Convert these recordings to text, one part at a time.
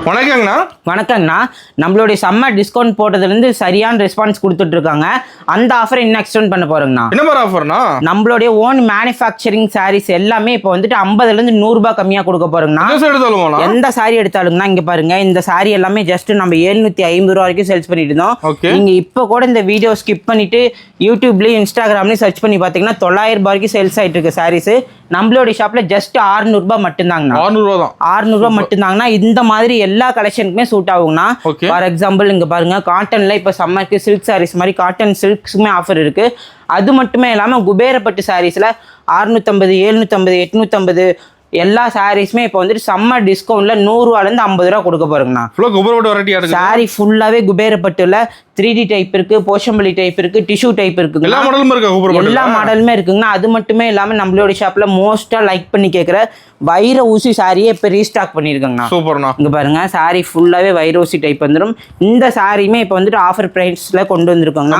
வணக்கங்கண்ணா. வணக்கங்கண்ணா. நம்மளுடைய summer discount போட்டதுலேருந்து சரியான response கொடுத்துட்டு இருக்காங்க. அந்த ஆஃபரை இன்னும் எக்ஸ்டெண்ட் பண்ண போறோங்கண்ணா. என்ன மாதிரி ஆஃபர்னா? நம்மளுடைய ஓன் மேனுஃபேக்சரிங் சாரீஸ் எல்லாமே இப்போ வந்துட்டு 50லேருந்து 100 ரூபாய் கம்மியாக கொடுக்க போறோங்கண்ணா. எந்த சாரி எடுத்தாலுங்கண்ணா இங்க பாருங்க, இந்த சாரி எல்லாமே ஜஸ்ட் நம்ம 750 ரூபா வரைக்கும் சேல்ஸ் பண்ணிட்டு இருந்தோம். நீங்க இப்போ கூட இந்த வீடியோ ஸ்கிப் பண்ணிட்டு யூடியூப்லயும் இன்ஸ்டாகிராம்லயும் சர்ச் பண்ணி பாத்தீங்கன்னா 900 ரூபாய் வரைக்கும் சேல்ஸ் ஆயிட்டு இருக்கு சாரீஸ். நம்மளுடைய ஷாப்ல ஜஸ்ட் 600 ரூபாய் மட்டும்தாங்கண்ணா. 600 ரூபாய் மட்டும்தாங்கண்ணா. இந்த மாதிரி எல்லா கலெக்ஷனுக்குமே சூட் ஆகுங்கண்ணா. ஃபார் எக்ஸாம்பிள் இங்க பாருங்க, காட்டன்ல இப்ப சம்மருக்கு சில்க் சாரீஸ் மாதிரி காட்டன் சில்க்ஸுமே ஆஃபர் இருக்கு. அது மட்டுமே இல்லாம குபேரப்பட்டு சாரீஸ்ல 650, 750, 850 எல்லா சாரீஸுமே இப்போ வந்துட்டு சம்மர் டிஸ்கவுண்ட்ல 100 ரூபாயிலிருந்து 50 ரூபா கொடுக்க போறோங்கண்ணா. சாரி ஃபுல்லாவே குபேரப்பட்டுல 3D டைப் இருக்கு, போஷம்பள்ளி டைப் இருக்கு, டிஷ்யூ டைப் இருக்கு, எல்லா மாடலுமே இருக்குங்கண்ணா. அது மட்டுமே இல்லாம நம்மளோட ஷாப்ல மோஸ்டா லைக் பண்ணி கேட்குற வைர ஊசி சாரியே இப்போ ரீஸ்டாக் பண்ணிருக்காங்கண்ணா. சூப்பர்ண்ணா. இங்க பாருங்க, சாரி ஃபுல்லாவே வைர ஊசி டைப் வந்துடும். இந்த சாரியுமே இப்போ வந்துட்டு ஆஃபர் பிரைஸ்ல கொண்டு வந்திருக்காங்க.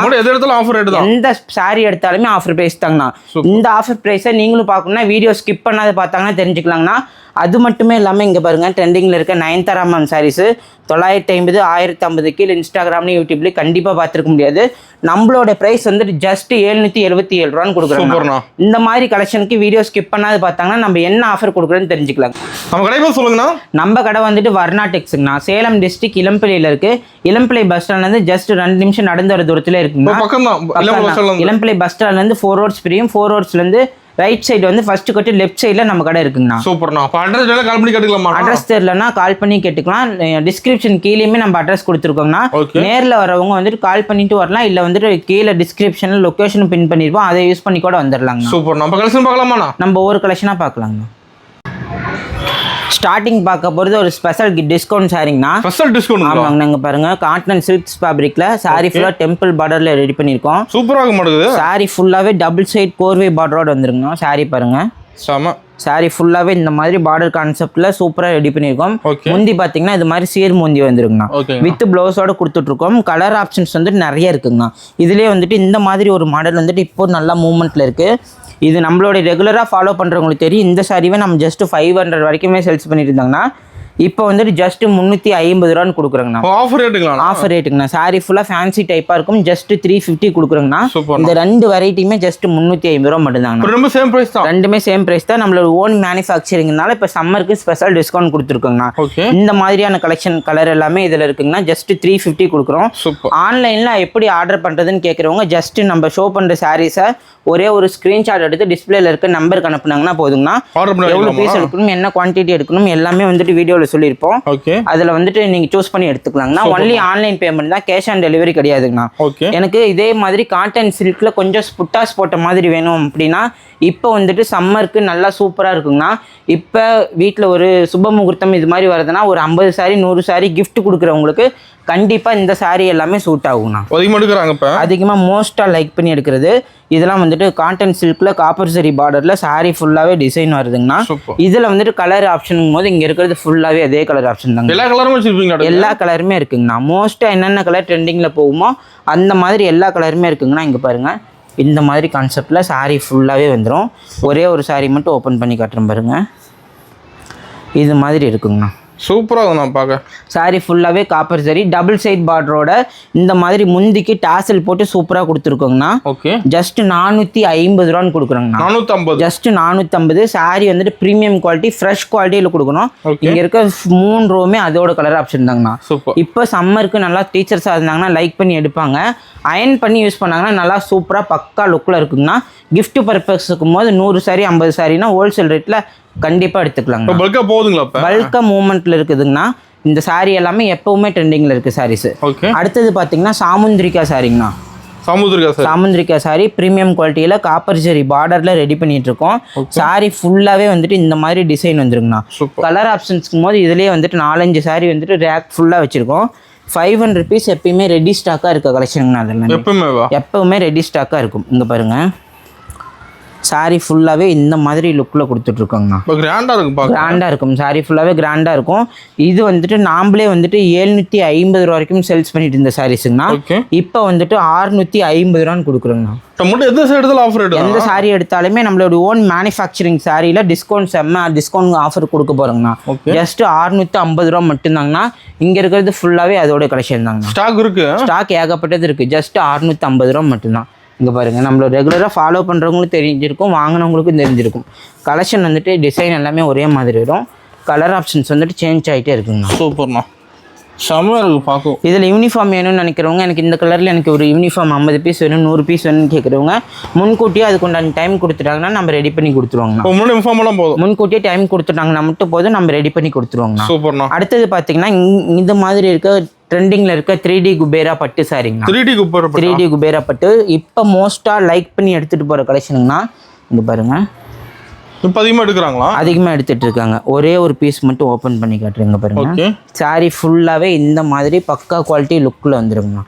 எந்த சாரி எடுத்தாலுமே ஆஃபர் பிரைஸ் தாங்கண்ணா. இந்த ஆஃபர் பிரைஸை நீங்களும் பார்க்கணும்னா வீடியோ ஸ்கிப் பண்ணாத பார்த்தாங்கன்னா தெரிஞ்சுக்கலாங்கண்ணா. அது மட்டுமே இல்லாமல் இங்கே பாருங்கள், ட்ரெண்டிங்கில் இருக்க நயன்தாரா மேம் சாரீஸு 950, 1050 கீழே இன்ஸ்டாகிராம்லையும் யூடியூப்லேயும் கண்டிப்பாக பார்த்துருக்க முடியாது. நம்மளோட ப்ரைஸ் வந்துட்டு ஜஸ்ட் 777 ரூபான்னு கொடுக்குறோம். இந்த மாதிரி கலெக்ஷனுக்கு வீடியோ ஸ்கிப் பண்ணாது பார்த்தாங்கன்னா நம்ம என்ன ஆஃபர் கொடுக்குறோன்னு தெரிஞ்சுக்கலாம். நம்ம கடை சொல்லுங்கண்ணா. நம்ம கடை வந்துட்டு வர்ணா டெக்ஸுங்கண்ணா. சேலம் டிஸ்ட்ரிக்ட் இளம்பிள்ளையில் இருக்கு. இளம்பிள்ளை பஸ் ஸ்டாண்ட்லேருந்து ஜஸ்ட் 2 நிமிஷம் நடந்து வர தூரத்தில் இருக்குங்க. இளம்பிள்ளை பஸ் ஸ்டாண்ட்லேருந்து 4 ரோட்ஸ் பிரியும். 4 ரோட்ஸ்லேருந்து ரைட் சைடு வந்து ஃபர்ஸ்ட் கட்டு லெஃப்ட் சைடுல நம்ம கடை இருக்குங்கண்ணா. சூப்பர்ண்ணா. அட்ரஸ் கால் பண்ணி கேட்டுக்கலாமா? அட்ரஸ் தெரியலன்னா கால் பண்ணி கேட்டுக்கலாம். டிஸ்கிரிப்ஷன் கீழேயுமே நம்ம அட்ரஸ் கொடுத்துருக்கோங்கண்ணா. நேரில் வரவங்க வந்துட்டு கால் பண்ணிட்டு வரலாம், இல்லை வந்துட்டு கீழே டிஸ்கிரிப்ஷன்ல லொகேஷன் பின் பண்ணிருப்போம், அதை யூஸ் பண்ணி கூட வந்துடலாங்க. சூப்பர். நம்ம கலெக்ஷன் பார்க்கலாமா? நம்ம ஒவ்வொரு கலெக்ஷனாக பார்க்கலாங்கண்ணா. ஸ்டார்டிங் பார்க்க போகிறது ஒரு ஸ்பெஷல் டிஸ்கவுண்ட் சாரிங்கண்ணா. Special discount. ஆமாங்க. நாங்கள் பாருங்க, காட்டன் சில்க்ஸ் ஃபேப்ரிக்ல சாரி ஃபுல்லாக டெம்பிள் பார்டர்ல ரெடி பண்ணியிருக்கோம். சூப்பராக மாட்டேங்குது. சாரி ஃபுல்லாவே டபுள் சைட் கோர்வே பார்டரோட வந்துருங்க. சாரி பாருங்க, சாரி ஃபுல்லாவே இந்த மாதிரி பார்டர் கான்செப்ட்ல சூப்பரா ரெடி பண்ணிருக்கோம். முந்தி பாத்தீங்கன்னா இது மாதிரி சீர் முந்தி வந்துருங்கண்ணா. வித் பிளவுஸோட கொடுத்துட்டு இருக்கோம். கலர் ஆப்ஷன்ஸ் வந்துட்டு நிறைய இருக்குங்கண்ணா. இதுலயே வந்துட்டு இந்த மாதிரி ஒரு மாடல் வந்துட்டு இப்போ நல்லா மூவ்மெண்ட்ல இருக்கு. இது நம்மளோட ரெகுலராக ஃபாலோ பண்ணுறவங்களுக்கு தெரியும். இந்த சாரிவே நம்ம ஜஸ்ட் 500 வரைக்குமே சேல்ஸ் பண்ணிட்டு இருந்தாங்கன்னா இப்போ வந்துட்டு ஜஸ்ட் 350 ரூபான்னு கொடுக்குறோங்கண்ணா. ஆஃபர் ரேட்டுங்கண்ணா. சாரி ஃபுல்லாக ஃபேன்சி டைப்பாக இருக்கும். ஜஸ்ட் 350 கொடுக்குறோங்கண்ணா. இந்த 2 வெரைட்டியுமே ஜஸ்ட் 350 ரூபா மட்டும்தாங்கண்ணா. ரெண்டுமே சேம் ப்ரைஸ் தான். நம்மளோட ஓன் மேனுஃபேக்சரிங்னால இப்போ சம்மருக்கு ஸ்பெஷல் டிஸ்கவுண்ட் கொடுத்துருக்கோங்கண்ணா. இந்த மாதிரியான கலெக்ஷன் கலர் எல்லாமே இதில் இருக்குங்கண்ணா. ஜஸ்ட் 350 கொடுக்குறோம். ஆன்லைனில் எப்படி ஆர்டர் பண்ணுறதுன்னு கேட்குறவங்க ஜஸ்ட் நம்ம ஷோ பண்ணுற சாரீஸை ஒரே ஒரு ஸ்க்ரீன்ஷாட் எடுத்து டிஸ்பிளேல இருக்க நம்பருக்கு அனுப்புனாங்கன்னா போதுங்கண்ணா. எவ்வளோ பீஸ் எடுக்கணும், என்ன குவான்டிட்டி எடுக்கணும் எல்லாமே வந்துட்டு வீடியோவில் சொல்லியிருப்போம். அதில் வந்துட்டு நீங்கள் சூஸ் பண்ணி எடுத்துக்கலாங்கண்ணா. ஒன்லி ஆன்லைன் பேமெண்ட் தான், கேஷ் ஆன் டெலிவரி கிடையாதுங்கண்ணா. எனக்கு இதே மாதிரி காட்டன் சில்க்ல கொஞ்சம் புட்டாஸ் போட்ட மாதிரி வேணும் அப்படின்னா இப்போ வந்துட்டு சம்மருக்கு நல்லா சூப்பராக இருக்குங்கண்ணா. இப்போ வீட்டில் ஒரு சுப முகூர்த்தம் இது மாதிரி வருதுன்னா ஒரு 50 சாரி 100 சாரி கிஃப்ட் கொடுக்குறவங்களுக்கு கண்டிப்பாக இந்த சாரி எல்லாமே சூட் ஆகுங்கண்ணா. அதிகமாக மோஸ்ட்டாக லைக் பண்ணி எடுக்கிறது இதெல்லாம் வந்துட்டு காட்டன் சில்க்ல காப்பர் சரி பார்டர்ல சாரி ஃபுல்லாவே டிசைன் வருதுங்கண்ணா. இதுல வந்துட்டு கலர் ஆப்ஷன் போது இங்க இருக்கிறது ஃபுல்லாவே அதே கலர் ஆப்ஷன் தாங்க. எல்லா கலருமே இருக்குங்கண்ணா. மோஸ்டா என்னென்ன கலர் ட்ரெண்டிங்ல போகுமோ அந்த மாதிரி எல்லா கலருமே இருக்குங்கண்ணா. இங்க பாருங்க, இந்த மாதிரி கான்செப்ட்ல சாரி ஃபுல்லாவே வந்துடும். ஒரே ஒரு சாரி மட்டும் ஓப்பன் பண்ணி காட்டுறேன் பாருங்க. இது மாதிரி இருக்குங்கண்ணா. சூப்பராக நான் பார்க்க. சாரி ஃபுல்லாகவே காப்பர் சரி டபுள் சைட் பார்டரோட இந்த மாதிரி முந்திக்கு டாசல் போட்டு சூப்பராக கொடுத்துருக்கோங்கண்ணா. ஜஸ்ட் 450 ரூபான்னு கொடுக்குறோங்கண்ணா. 450 ஜஸ்ட் 450. சாரி வந்துட்டு ப்ரீமியம் குவாலிட்டி ஃப்ரெஷ் குவாலிட்டியில் கொடுக்கணும். இங்கே இருக்க 3 ரோவுமே அதோட கலர் ஆப்ஷன் தாங்கண்ணா. இப்போ சம்மருக்கு நல்லா டீச்சர்ஸாக இருந்தாங்கன்னா லைக் பண்ணி எடுப்பாங்க. அயன் பண்ணி யூஸ் பண்ணாங்கன்னா நல்லா சூப்பராக பக்கா லுக்கில் இருக்குங்கண்ணா. கிஃப்ட் பர்பஸ்க்கும் போது 100 சாரி 50 சாரினா ஹோல்சேல் ரேட்டில் கண்டிப்பாக எடுத்துக்கலாங்க. பல்கா மூவ்மெண்ட்ல இருக்குதுங்கண்ணா. இந்த சாரி எல்லாமே எப்பவுமே ட்ரெண்டிங்ல இருக்கு சாரீஸ். அடுத்தது பாத்தீங்கன்னா சாமுந்திரிகா சாரிங்கண்ணா. சாமுந்திரிகா சாரி பிரீமியம் குவாலிட்டியில காப்பர் ஜெரி பார்டர்ல ரெடி பண்ணிட்டு இருக்கோம். சாரி ஃபுல்லாவே வந்துட்டு இந்த மாதிரி டிசைன் வந்துருங்கண்ணா. கலர் ஆப்ஷன்ஸ்க்கும் போது இதுலயே வந்துட்டு 4-5 சாரி வந்துட்டு ரேக் ஃபுல்லா வச்சிருக்கோம். 500 rupees எப்பயுமே ரெடி ஸ்டாக்கா இருக்க கலெக்ஷனுங்கண்ணா. அதெல்லாம் எப்பவுமே ரெடி ஸ்டாக்கா இருக்கும். இங்க பாருங்க, சாரி ஃபுல்லாகவே இந்த மாதிரி லுக்கில் கொடுத்துட்ருக்கோங்கண்ணா. இப்போ கிராண்டாக இருக்கும், கிராண்டாக இருக்கும். சாரி ஃபுல்லாகவே கிராண்டாக இருக்கும். இது வந்துட்டு நாம்ளே வந்துட்டு 750 ரூபா வரைக்கும் சேல்ஸ் பண்ணிட்டு இருந்த சாரீஸுங்கண்ணா. இப்போ வந்துட்டு 650 ரூபான்னு கொடுக்குறோங்கண்ணா. எந்த சாரி எடுத்தாலுமே நம்மளோட ஓன் மேனுஃபேக்சரிங் சாரியில் டிஸ்கவுண்ட் ஆஃபர் கொடுக்க போகிறோங்கண்ணா. ஜஸ்ட் 650 ரூபா மட்டும்தாங்கண்ணா. இங்கே இருக்கிறது ஃபுல்லாகவே அதோட கலெக்ஷன் தாங்கண்ணா. ஸ்டாக் ஏகப்பட்டது இருக்குது. ஜஸ்ட் 650 ரூபா மட்டும்தான். இங்கே பாருங்கள், நம்மளோட ரெகுலராக ஃபாலோ பண்ணுறவங்களுக்கும் தெரிஞ்சிருக்கும், வாங்கினவங்களுக்கும் தெரிஞ்சிருக்கும். கலெக்ஷன் வந்துட்டு டிசைன் எல்லாமே ஒரே மாதிரி வரும். கலர் ஆப்ஷன்ஸ் வந்துட்டு சேஞ்ச் ஆகிட்டே இருக்குங்கண்ணா. சூப்பர்ண்ணா, செம்மையாக இருக்குது பார்க்கும். இதில் யூனிஃபார்ம் வேணும்னு நினைக்கிறவங்க, எனக்கு இந்த கலரில் எனக்கு ஒரு யூனிஃபார்ம் 50 பீஸ் வேணும், 100 பீஸ் வேணும்னு கேட்குறவங்க முன்கூட்டியே அதுக்கு உண்டான டைம் கொடுத்துட்டாங்கன்னா நம்ம ரெடி பண்ணி கொடுத்துருவாங்கண்ணா. முன்கூட்டியே டைம் கொடுத்துட்டாங்கன்னா மட்டும் போதும், நம்ம ரெடி பண்ணி கொடுத்துருவாங்கண்ணா. சூப்பர்ண்ணா. அடுத்தது பார்த்தீங்கன்னா இந்த மாதிரி இருக்க ட்ரெண்டிங்கில் இருக்க 3D குபேரா பட்டு சாரிங்கண்ணா. 3D குபேரா பட்டு இப்போ மோஸ்ட்டாக லைக் பண்ணி எடுத்துகிட்டு போகிற கலெக்ஷனுங்கண்ணா. இங்கே பாருங்கள், இப்போ அதிகமாக எடுத்துகிட்டு இருக்காங்க. ஒரே ஒரு பீஸ் மட்டும் ஓப்பன் பண்ணி காட்டுறீங்க பாருங்க. சாரி ஃபுல்லாகவே இந்த மாதிரி பக்கா குவாலிட்டி லுக்கில் வந்துருங்கண்ணா.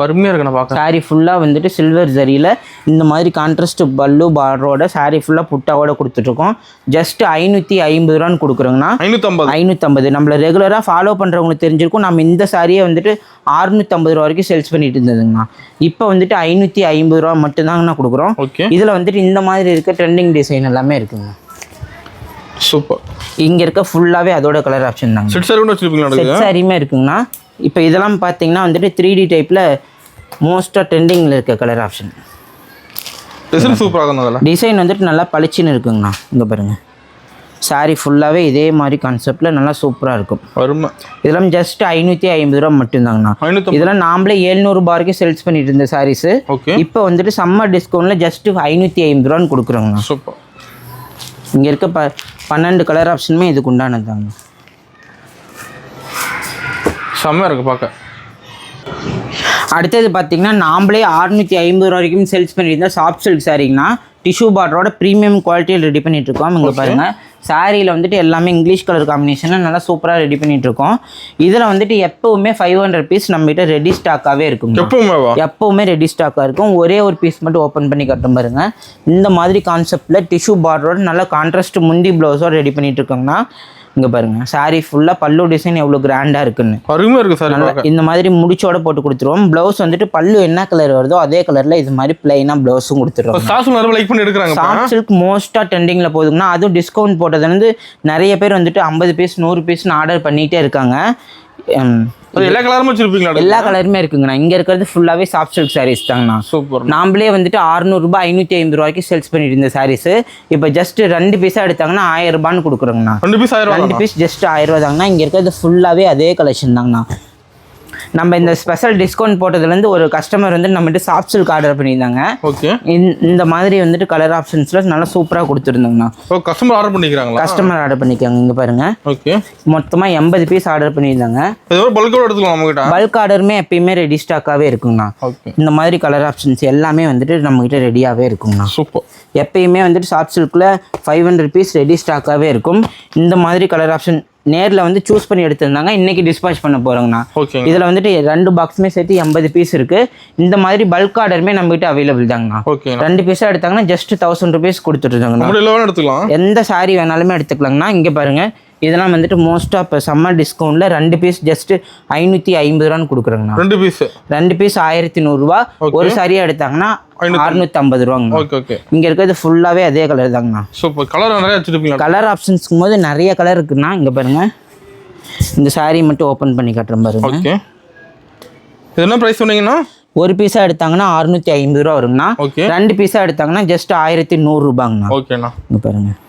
அருமையாக இருக்குண்ணா பார்க்க. சாரி ஃபுல்லாக வந்துட்டு சில்வர் ஜரியில் இந்த மாதிரி கான்ட்ராஸ்ட் பல்லு பார்டரோட சாரி ஃபுல்லாக புட்டாவோட கொடுத்துட்ருக்கோம். ஜஸ்ட் 550 ரூபான்னு கொடுக்குறோங்கண்ணா. 550. நம்மளை ரெகுலராக ஃபாலோ பண்ணுறவங்களுக்கு தெரிஞ்சிருக்கும். நம்ம இந்த சாரியை வந்துட்டு 650 ரூபா வரைக்கும் சேல்ஸ் பண்ணிட்டு இருந்ததுங்கண்ணா. இப்போ வந்துட்டு 550 ரூபா மட்டும்தாங்கண்ணா கொடுக்குறோம். இதில் வந்துட்டு இந்த மாதிரி இருக்க ட்ரெண்டிங் டிசைன் எல்லாமே இருக்குங்க. சூப்பர். இங்கே இருக்க ஃபுல்லாகவே அதோட கலர் ஆப்ஷன் தாங்க. செட் சாரியுமே இருக்குங்கண்ணா. இப்போ இதெல்லாம் பார்த்தீங்கன்னா வந்துட்டு 3D டைப்பில் மோஸ்ட்டாக ட்ரெண்டிங்கில் இருக்க கலர் ஆப்ஷன். டிசைன் வந்துட்டு நல்லா பளிச்சுன்னு இருக்குங்கண்ணா. இங்கே பாருங்கள், சாரி ஃபுல்லாகவே இதே மாதிரி கான்செப்டில் நல்லா சூப்பராக இருக்கும். இதெல்லாம் ஜஸ்ட் 550 ரூபா மட்டும்தாங்கண்ணா. இதெல்லாம் நாமளே 700 ரூபா வரைக்கும் சேல்ஸ் பண்ணிட்டு இருந்த சாரீஸு இப்போ வந்துட்டு சம்மர் டிஸ்கவுண்ட்டில் ஜஸ்ட் 550 ரூபான்னு கொடுக்குறோங்கண்ணா. சூப்பர். இங்கே இருக்க 12 கலர் ஆப்ஷனுமே இதுக்கு உண்டானது தாங்க. செம்மையாக இருக்குது பார்க்க. அடுத்தது பார்த்தீங்கன்னா நாம்ளே 650 ரூபா வரைக்கும் சேல்ஸ் பண்ணியிருந்தா சாஃப்ட் சில்க் சாரீங்கண்ணா. டிஷ்யூ பார்டரோட ப்ரீமியம் குவாலிட்டியில் ரெடி பண்ணிட்டு இருக்கோம். இங்கே பாருங்கள், சாரியில் வந்துட்டு எல்லாமே இங்கிலீஷ் கலர் காம்பினேஷனில் நல்லா சூப்பராக ரெடி பண்ணிட்டு இருக்கோம். இதில் வந்துட்டு எப்போவுமே 500 பீஸ் நம்மகிட்ட ரெடி ஸ்டாக்காகவே இருக்கும். எப்போவுமே ரெடி ஸ்டாக்காக இருக்கும். ஒரே ஒரு பீஸ் மட்டும் ஓப்பன் பண்ணி கட்டும் பாருங்க. இந்த மாதிரி கான்செப்டில் டிஷ்யூ பார்டரோட நல்லா கான்ட்ராஸ்ட் முந்தி ப்ளவுஸோட ரெடி பண்ணிட்டு இருக்கோங்கண்ணா. இங்கே பாருங்கள், சாரி ஃபுல்லாக பல்லு டிசைன் எவ்வளோ கிராண்டாக இருக்குன்னு. அருமையாக இருக்குது சார். இந்த மாதிரி முடிச்சோட போட்டு கொடுத்துருவோம். ப்ளவுஸ் வந்துட்டு பல்லு என்ன கலர் வருதோ அதே கலரில் இது மாதிரி பிளைனாக ப்ளவுஸும் கொடுத்துருவோம். சாஃப்ட் சில்க் மோஸ்ட்டாக ட்ரெண்டிங்கில் போகுதுங்கன்னா, அதுவும் டிஸ்கவுண்ட் போட்டது வந்து நிறைய பேர் வந்துட்டு 50 பீஸ் 100 பீஸ்னு ஆர்டர் பண்ணிகிட்டே இருக்காங்க. எல்லா கலருமே வச்சிருப்பீங்களா? எல்லா கலருமே இருக்குங்கண்ணா. இங்கே இருக்கிறது ஃபுல்லாகவே சாஃப்ட் சில்க் சாரீஸ் தாங்கண்ணா. சூப்பர். நாமளே வந்துட்டு 600 ரூபாய் 550 ரூபாய்க்கு சேல்ஸ் பண்ணிட்டு இருந்த சாரீஸ் இப்போ ஜஸ்ட் 2 பீஸாக எடுத்தாங்கன்னா 1000 ரூபான்னு கொடுக்குறோங்கண்ணா. 2 பீஸ் ஜஸ்ட் 1000 ரூபா தாங்கண்ணா. இங்கே இருக்கிறது ஃபுல்லாகவே அதே கலெக்ஷன் தாங்கண்ணா. நம்ம இந்த ஸ்பெஷல் டிஸ்கவுண்ட் போட்டதுலேருந்து ஒரு கஸ்டமர் வந்து நம்மகிட்ட சாஃப்ட் சில்க் ஆர்டர் பண்ணியிருந்தாங்க. இந்த மாதிரி வந்துட்டு கலர் ஆப்ஷன்ஸில் நல்லா சூப்பராக கொடுத்துருந்தாங்கண்ணா. கஸ்டமர் ஆர்டர் பண்ணிக்காங்க. இங்கே பாருங்க, மொத்தமாக 80 பீஸ் ஆர்டர் பண்ணியிருந்தாங்க. பல்க் ஆர்டருமே எப்பயுமே ரெடி ஸ்டாக்காகவே இருக்குங்கண்ணா. இந்த மாதிரி கலர் ஆப்ஷன்ஸ் எல்லாமே வந்துட்டு நம்மகிட்ட ரெடியாகவே இருக்குங்கண்ணா. எப்பயுமே வந்துட்டு சாஃப்ட் சில்கில் 500 பீஸ் ரெடி ஸ்டாக்காகவே இருக்கும். இந்த மாதிரி கலர் ஆப்ஷன் நேரில் வந்து சூஸ் பண்ணி எடுத்திருந்தாங்க. இன்றைக்கி டிஸ்பாச் பண்ண போகிறோங்கண்ணா. இதில் வந்துட்டு 2 பாக்ஸுமே சேர்த்து 80 பீஸ் இருக்குது. இந்த மாதிரி பல்க் ஆர்டருமே நம்மகிட்ட அவைலபிள் தாங்கண்ணா. 2 பீஸாக எடுத்தாங்கன்னா ஜஸ்ட் 1000 ருபீஸ் கொடுத்துட்ருக்காங்கண்ணா. எந்த சாரீ வேணாலுமே எடுத்துக்கலாங்கண்ணா. இங்கே பாருங்கள், இதெல்லாம் வந்துட்டு மோஸ்ட்டாக இப்போ சம்மர் டிஸ்கவுண்ட்டில் 2 பீஸ் ஜஸ்ட் 550 ரூபான்னு கொடுக்குறோங்கண்ணா. 2 பீஸ் 1100 ரூபா. ஒரு சாரியாக எடுத்தாங்கன்னா 650 ரூபாங்க. இங்கே இருக்கிறது ஃபுல்லாகவே அதே கலர் தாங்கண்ணா. கலர் ஆப்ஷன்ஸ்க்கும் போது நிறைய கலர் இருக்குண்ணா. இங்கே பாருங்கள், இந்த சாரீ மட்டும் ஓப்பன் பண்ணி காட்டுறேன் பாருங்க. என்ன ப்ரைஸ் சொன்னீங்கன்னா? ஒரு பீஸாக எடுத்தாங்கன்னா 650 ரூபா வருங்கண்ணா. 2 பீஸாக எடுத்தாங்கன்னா ஜஸ்ட் 1100 ரூபாங்கண்ணா. இங்கே பாருங்கள்,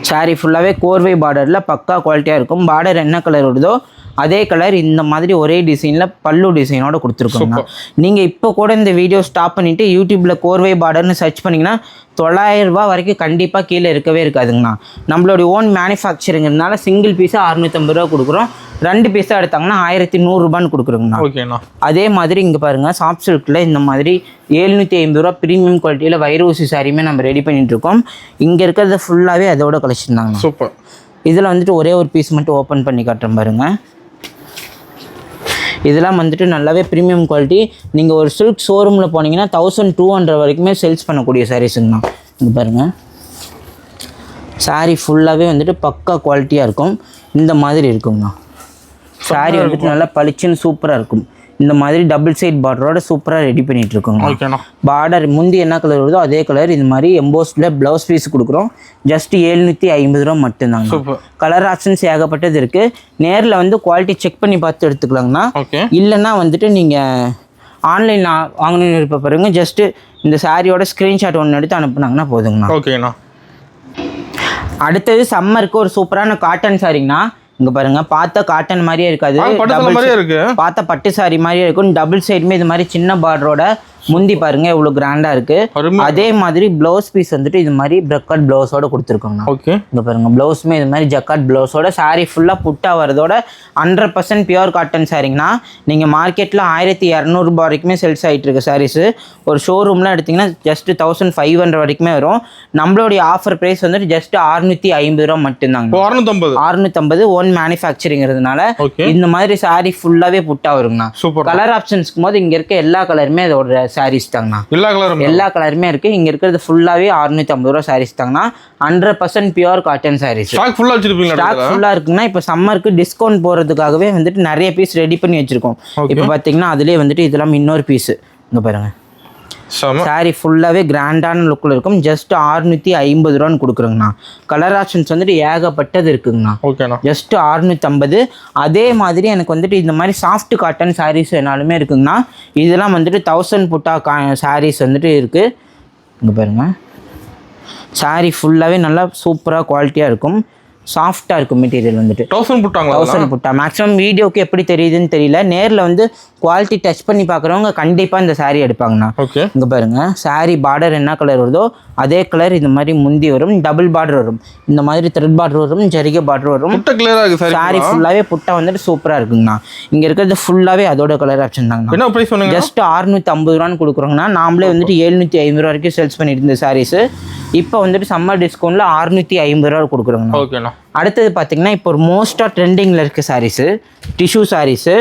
சாரி ஃபுல்லாகவே கோர்வை பார்டரில் பக்கா குவாலிட்டியாக இருக்கும். பார்டர் என்ன கலர் வருதோ அதே கலர் இந்த மாதிரி ஒரே டிசைனில் பல்லு டிசைனோட கொடுத்துருக்கோங்க. நீங்கள் இப்போ கூட இந்த வீடியோ ஸ்டாப் பண்ணிவிட்டு யூடியூப்பில் கோர்வை பார்டர்னு சர்ச் பண்ணிங்கன்னா 900 ரூபா வரைக்கும் கண்டிப்பாக கீழே இருக்கவே இருக்காதுங்கண்ணா. நம்மளுடைய ஓன் மேனுஃபேக்சரிங்கிறதுனால சிங்கிள் பீஸாக 650 ரூபா கொடுக்குறோம். 2 பீஸாக எடுத்தாங்கன்னா 1100 ரூபான்னு கொடுக்குறோங்கண்ணா. அதே மாதிரி இங்கே பாருங்கள், சாஃப்ட் சில்கில் இந்த மாதிரி 750 ரூபா ப்ரீமியம் குவாலிட்டியில் வைரூசி சாரியுமே நம்ம ரெடி பண்ணிட்டு இருக்கோம். இங்கே இருக்கிறது ஃபுல்லாகவே அதோட கலெக்ஷன் தாங்க. சூப்பர். இதில் வந்துட்டு ஒரே ஒரு பீஸ் மட்டும் ஓப்பன் பண்ணி காட்டுறேன் பாருங்கள். இதெல்லாம் வந்துட்டு நல்லாவே ப்ரீமியம் குவாலிட்டி. நீங்கள் ஒரு சில்க் ஷோரூமில் போனீங்கன்னா 1200 வரைக்குமே சேல்ஸ் பண்ணக்கூடிய சாரீஸுங்கண்ணா. இது பாருங்கள், சாரீ ஃபுல்லாகவே வந்துட்டு பக்கா குவாலிட்டியாக இருக்கும். இந்த மாதிரி இருக்குங்கண்ணா. சாரீ வந்துட்டு நல்லா பளிச்சுன்னு சூப்பராக இருக்கும். இந்த மாதிரி டபுள் சைட் பார்டரோட சூப்பராக ரெடி பண்ணிட்டு இருக்கோங்க. பார்டர் முந்தி என்ன கலர் வருதோ அதே கலர் இது மாதிரி எம்போஸ்டில் ப்ளவுஸ் பீஸ் கொடுக்குறோம். ஜஸ்ட் 750 ரூபா மட்டும்தாங்க. கலர் ஆப்ஷன்ஸ் ஏகப்பட்டது இருக்குது. நேரில் வந்து குவாலிட்டி செக் பண்ணி பார்த்து எடுத்துக்கலாங்கண்ணா. இல்லைன்னா வந்துட்டு நீங்கள் ஆன்லைனில் வாங்கணும்னு இருப்ப பாருங்க, ஜஸ்ட்டு இந்த சாரியோட ஸ்க்ரீன்ஷாட் ஒன்று எடுத்து அனுப்புனாங்கன்னா போதுங்கண்ணா. ஓகேண்ணா. அடுத்தது சம்மருக்கு ஒரு சூப்பரான காட்டன் சாரிங்கண்ணா. இங்க பாருங்க, பார்த்த காட்டன் மாதிரியே இருக்காது, பார்த்த பட்டு சாரி மாதிரியே இருக்கும். டபுள் சைடுமே இது மாதிரி சின்ன பார்டரோட முந்தி பாருங்க எவ்வளவு கிராண்டா இருக்கு. அதே மாதிரி பிளவுஸ் பீஸ் வந்துட்டு இது மாதிரி பிரக்கட் பிளவுஸோட கொடுத்துருக்கோங்க. இங்க பாருங்க, பிளவுஸ்மே இது மாதிரி ஜக்காட் பிளவுஸோட சாரி ஃபுல்லா புட்டா வரதோட 100% பியூர் காட்டன் சாரிங்கண்ணா. நீங்க மார்க்கெட்ல 1200 ரூபாய் வரைக்குமே சேல்ஸ் ஆகிட்டு இருக்கு சாரீஸ். ஒரு ஷோரூம்ல எடுத்தீங்கன்னா ஜஸ்ட் 1500 வரைக்குமே வரும். நம்மளுடைய ஆஃபர் பிரைஸ் வந்துட்டு ஜஸ்ட் 650 ரூபா மட்டும்தாங்க. 650 ஓன் மேனுஃபேக்சரிங்கிறதுனால இந்த மாதிரி சாரி ஃபுல்லாவே புட்டா வருங்கண்ணா. கலர் ஆப்ஷன்ஸ்க்கு போது இங்க இருக்க எல்லா கலருமே அதோட சாரீஸ் தாங்கண்ணா. எல்லா கலருமே இருக்கு. இங்க இருக்கிறது ஃபுல்லாவே 650 ரூபா சாரீஸ் தாங்கண்ணா. 100% பியூர் காட்டன் சாரீஸ். ஸ்டாக் ஃபுல்லா இருக்குங்கன்னா இப்போ சம்மருக்கு டிஸ்கவுண்ட் போறதுக்காகவே வந்துட்டு நிறைய பீஸ் ரெடி பண்ணி வச்சிருக்கோம். இப்போ பாத்தீங்கன்னா அதுலயே வந்துட்டு இதெல்லாம் இன்னொரு பீஸ் இங்க பாருங்க. சாரி ஃபுல்லாவே கிராண்டான லுக்ல இருக்கும். ஜஸ்ட் 650 ரூபான்னு கொடுக்குறோங்கண்ணா. கலர் ஆப்ஷன்ஸ் வந்துட்டு ஏகப்பட்டது இருக்குங்கண்ணா. ஜஸ்ட் 650. அதே மாதிரி எனக்கு வந்துட்டு இந்த மாதிரி சாஃப்ட் காட்டன் சாரீஸ் என்னாலுமே இருக்குங்கண்ணா. இதெல்லாம் வந்துட்டு 1000 புட்டா சாரீஸ் வந்துட்டு இருக்கு. இங்க பாருங்க, சாரி ஃபுல்லாவே நல்லா சூப்பராக குவாலிட்டியாக இருக்கும். சாஃப்டாக இருக்கும் மெட்டீரியல் வந்துட்டு. 1000 புட்டா மேக்ஸிமம் வீடியோக்கு எப்படி தெரியுதுன்னு தெரியல. நேரில் வந்து குவாலிட்டி டச் பண்ணி பார்க்குறவங்க கண்டிப்பாக இந்த சாரீ எடுப்பாங்கண்ணா. இங்கே பாருங்க, சாரீ பார்டர் என்ன கலர் வருதோ அதே கலர் இந்த மாதிரி முந்தி வரும். டபுள் பார்டர் வரும், இந்த மாதிரி த்ரெட் பார்டர் வரும், ஜரிகை பார்டர் வரும். சாரீ ஃபுல்லாகவே புட்டா வந்துட்டு சூப்பராக இருக்குங்கண்ணா. இங்கே இருக்கிறது ஃபுல்லாகவே அதோட கலர் ஆப்ஷன் தாங்கண்ணா. ஜஸ்ட் 650 ரூபான்னு கொடுக்குறோங்கண்ணா. நாமளே வந்துட்டு 750 ரூபா வரைக்கும் சேல்ஸ் பண்ணிட்டு இருந்த சாரீஸ் இப்போ வந்துட்டு சம்மர் டிஸ்கவுண்ட்ல 650 ரூபா கொடுக்குறோங்கண்ணா. அடுத்தது பார்த்தீங்கன்னா இப்போ ஒரு மோஸ்ட்டாக ட்ரெண்டிங்கில் இருக்க சாரீஸு டிஷ்யூ சாரீஸு.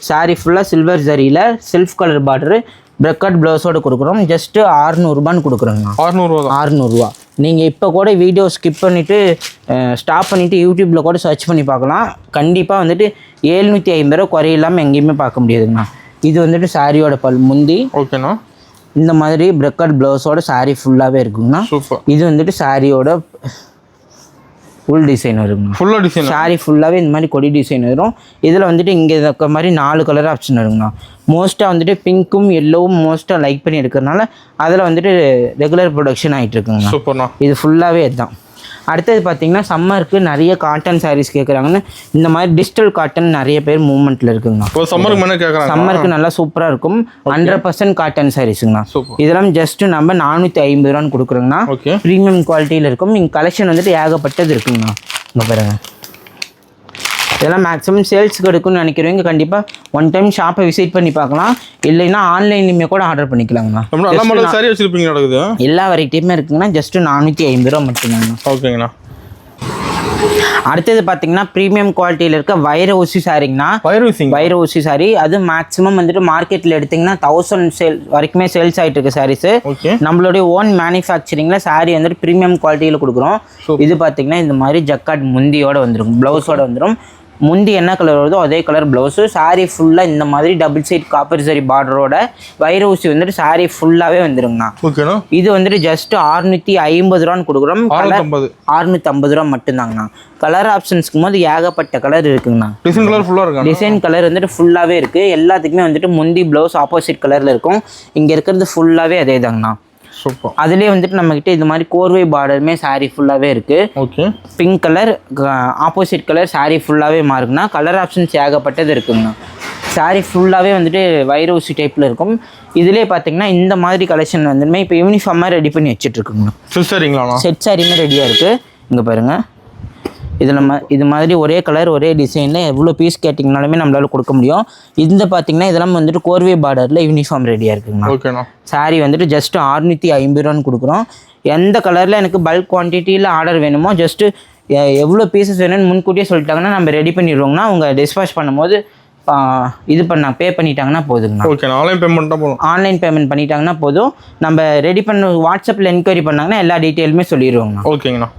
சாரீ ஃபுல்லாக சில்வர் ஜரியில் செல்ஃப் கலர் பார்டரு பிரக்கட் ப்ளவுஸோடு கொடுக்குறோம். ஜஸ்ட்டு 600 ரூபான்னு கொடுக்குறோங்கண்ணா. 600 ரூபா. நீங்கள் இப்போ கூட வீடியோ ஸ்கிப் பண்ணிவிட்டு ஸ்டாப் பண்ணிவிட்டு யூடியூப்பில் கூட சர்ச் பண்ணி பார்க்கலாம். கண்டிப்பாக வந்துட்டு 750 ரூபா குறையில்லாமல் எங்கேயுமே பார்க்க முடியாதுங்கண்ணா. இது வந்துட்டு சாரியோட முந்தி. ஓகேண்ணா. இந்த மாதிரி பிரக்கட் ப்ளவுஸோட சாரீ ஃபுல்லாகவே இருக்குங்கண்ணா. இது வந்துட்டு சாரியோட ஃபுல் டிசைன் வருங்கண்ணா. சாரீ ஃபுல்லாகவே இந்த மாதிரி கொடி டிசைன் வரும். இதில் வந்துட்டு இங்கே இருக்க மாதிரி 4 கலர் ஆப்ஷன் வருங்கண்ணா. மோஸ்ட்டாக வந்துட்டு பிங்க்கும் எல்லோவும் மோஸ்ட்டாக லைக் பண்ணி எடுக்கிறதுனால அதில் வந்துட்டு ரெகுலர் ப்ரொடக்ஷன் ஆகிட்டு இருக்குங்கண்ணா. இது ஃபுல்லாகவே இதுதான். அடுத்தது பார்த்தீங்கன்னா சம்மருக்கு நிறைய காட்டன் சாரீஸ் கேட்குறாங்கன்னு இந்த மாதிரி டிஜிட்டல் காட்டன் நிறைய பேர் மூவ்மெண்ட்டில் இருக்குங்கண்ணா. சம்மருக்கு நல்லா சூப்பராக இருக்கும். 100% காட்டன் சாரீஸுங்கண்ணா. இதெல்லாம் ஜஸ்ட் நம்ம 450 ரூபான்னு கொடுக்குறோங்கண்ணா. ப்ரீமியம் குவாலிட்டியில் இருக்கும். இங்கே கலெக்ஷன் வந்துட்டு ஏகப்பட்டது இருக்குங்கண்ணா. இங்கே பாருங்க, இதெல்லாம் மேக்ஸிமம் சேல்ஸுக்கு எடுக்குன்னு நினைக்கிறவங்க கண்டிப்பாக ஒன் டைம் ஷாப்பை விசிட் பண்ணி பார்க்கலாம். இல்லைன்னா ஆன்லைன்லையுமே கூட ஆர்டர் பண்ணிக்கலாங்கண்ணா. எல்லா வெரைட்டியுமே இருக்குங்கண்ணா. ஜஸ்ட் 450 ரூபா மட்டும்தாங்கண்ணா. ஓகேங்கண்ணா. அடுத்தது பார்த்தீங்கன்னா ப்ரீமியம் குவாலிட்டியில் இருக்க வைர ஊசி சாரிங்கண்ணா. வைர ஊசி சாரி அது மேக்ஸிமம் வந்துட்டு மார்க்கெட்டில் எடுத்திங்கன்னா 1000 சேல் வரைக்குமே சேல்ஸ் ஆகிட்டு இருக்கு சாரீஸு. நம்மளுடைய ஓன் மேனுஃபேக்சரிங்கில் சாரி வந்துட்டு ப்ரீமியம் குவாலிட்டியில் கொடுக்குறோம். இது பார்த்தீங்கன்னா இந்த மாதிரி ஜக்காட் முந்தியோட வந்துடும், ப்ளவுஸோட வந்துடும். முந்தி என்ன கலர் வருதோ அதே கலர் ப்ளவுஸு. சாரீ ஃபுல்லாக இந்த மாதிரி டபுள் சைட் காப்பர் சரி பார்டரோட வைர ஊசி வந்துட்டு சாரீ ஃபுல்லாகவே வந்துருங்கண்ணா. இது வந்துட்டு ஜஸ்ட் 650 ரூபான்னு கொடுக்குறோம். 650 ரூபா மட்டும்தாங்கண்ணா. கலர் ஆப்ஷன்ஸ்க்கு போது ஏகப்பட்ட கலர் இருக்குங்கண்ணா. டிசைன் கலர் வந்துட்டு ஃபுல்லாகவே இருக்குது. எல்லாத்துக்குமே வந்துட்டு முந்தி ப்ளவுஸ் ஆப்போசிட் கலரில் இருக்கும். இங்கே இருக்கிறது ஃபுல்லாகவே அதே தாங்கண்ணா. அதுலேயே வந்துட்டு நம்மக்கிட்ட இது மாதிரி கோர்வை பார்டருமே சாரீ ஃபுல்லாகவே இருக்குது. Pink colour opposite colour sari ஃபுல்லாகவே மாறுக்குண்ணா. கலர் ஆப்ஷன்ஸ் ஏகப்பட்டது இருக்குங்கண்ணா. சாரீ ஃபுல்லாகவே வந்துட்டு வைர ஊசி டைப்பில் இருக்கும். இதுலேயே பார்த்தீங்கன்னா இந்த மாதிரி கலெக்ஷன் வந்துமே இப்போ யூனிஃபார்மாக ரெடி பண்ணி வச்சுட்ருக்குங்கண்ணா. செட் சாரியுமே ரெடியாக இருக்குது. இங்கே பாருங்கள், இது மாதிரி ஒரே கலர் ஒரே டிசைனில் எவ்வளோ பீஸ் கேட்டிங்கனாலுமே நம்மளால கொடுக்க முடியும். இந்த பார்த்தீங்கன்னா இதெல்லாம் வந்துட்டு கோர்வே பார்டரில் யூனிஃபார்ம் ரெடியாக இருக்குங்கண்ணா. சாரீ வந்துட்டு ஜஸ்ட் 650 ரூபான்னு கொடுக்குறோம். எந்த கலரில் எனக்கு பல்க் குவான்டிட்டியில் ஆர்டர் வேணுமோ ஜஸ்ட்டு எவ்வளோ பீசஸ் வேணும்னு முன்கூட்டியே சொல்லிட்டாங்கன்னா நம்ம ரெடி பண்ணிடுவோங்கண்ணா. அவங்க டிஸ்பாச் பண்ணும்போது இது பே பண்ணிட்டாங்கன்னா போதுங்கண்ணா. ஓகே, ஆன்லைன் பேமெண்ட் தான் போதும். ஆன்லைன் பேமெண்ட் பண்ணிட்டாங்கன்னா போதும். நம்ம ரெடி பண்ண வாட்ஸ்அப்பில் என்கொயரி பண்ணாங்கன்னா எல்லா டீட்டெயிலுமே சொல்லிடுவோங்கண்ணா. ஓகேங்கண்ணா.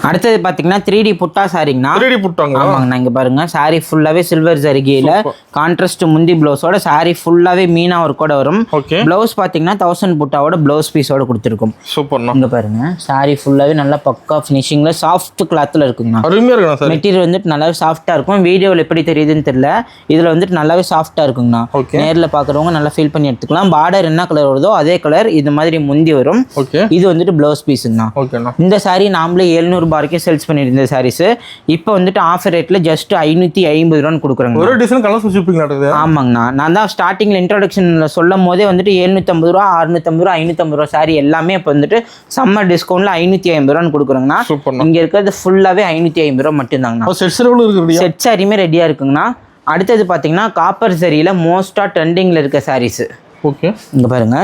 அடுத்தது பார்த்தீங்கன்னா 3D புட்டா சாரிங்கண்ணா. 3D புட்டாங்க. ஆமாங்கண்ணா. இங்கே பாருங்க, சாரி ஃபுல்லாகவே சில்வர் ஜரிகையில் கான்ட்ராஸ்ட் முந்தி ப்ளவுஸோட சாரி ஃபுல்லாகவே மீனா ஒர்க்கோட வரும். ஓகே. ப்ளவுஸ் பார்த்தீங்கன்னா 1000 புட்டாவோட ப்ளவுஸ் பீஸோட கொடுத்துருக்கும். சூப்பர்ண்ணா. இங்கே பாருங்க, சாரி ஃபுல்லாகவே நல்லா பக்கா ஃபினிஷிங்கில் சாஃப்ட் கிளாத்தில் இருக்குங்கண்ணா. அருமையாக இருக்குண்ணா சார். மெட்டீரியல் வந்துட்டு நல்லாவே சாஃப்ட்டாக இருக்கும். வீடியோவில் எப்படி தெரியுதுன்னு தெரியல, இதில் வந்துட்டு நல்லாவே சாஃப்ட்டாக இருக்குங்கண்ணா. நேரில் பார்க்குறவங்க நல்லா ஃபீல் பண்ணி எடுத்துக்கலாம். பார்டர் என்ன கலர் வருதோ அதே கலர் இது மாதிரி முந்தி வரும். ஓகே. இது வந்துட்டு ப்ளவுஸ் பீஸுங்கண்ணா. ஓகேண்ணா. இந்த சாரி நாமளே 700 ரூபாய்க்கே சேல்ஸ் பண்ணியிருந்த சாரீஸ் இப்போ வந்துட்டு ஆஃபர் ரேட்ல ஜஸ்ட் 550 ரூபான்னு கொடுக்குறாங்க. ஒரு டிசைன் கலர்ஸ் வச்சிருப்பீங்க. ஆமாங்கண்ணா. நான் தான் ஸ்டார்டிங்ல இன்ட்ரோடக்ஷன்ல சொல்லும் போதே வந்துட்டு 750 ரூபா, 650 ரூபா, 550 ரூபா சாரி எல்லாமே இப்போ வந்துட்டு சம்மர் டிஸ்கவுண்ட்ல 550 ரூபான்னு கொடுக்குறாங்கண்ணா. இங்க இருக்கிறது ஃபுல்லாவே 550 ரூபா மட்டும்தாங்கண்ணா. செட் சாரியுமே ரெடியா இருக்குங்கண்ணா. அடுத்தது பாத்தீங்கன்னா காப்பர் சரியில மோஸ்டா ட்ரெண்டிங்ல இருக்க சாரீஸ். ஓகே. இங்க பாருங்க,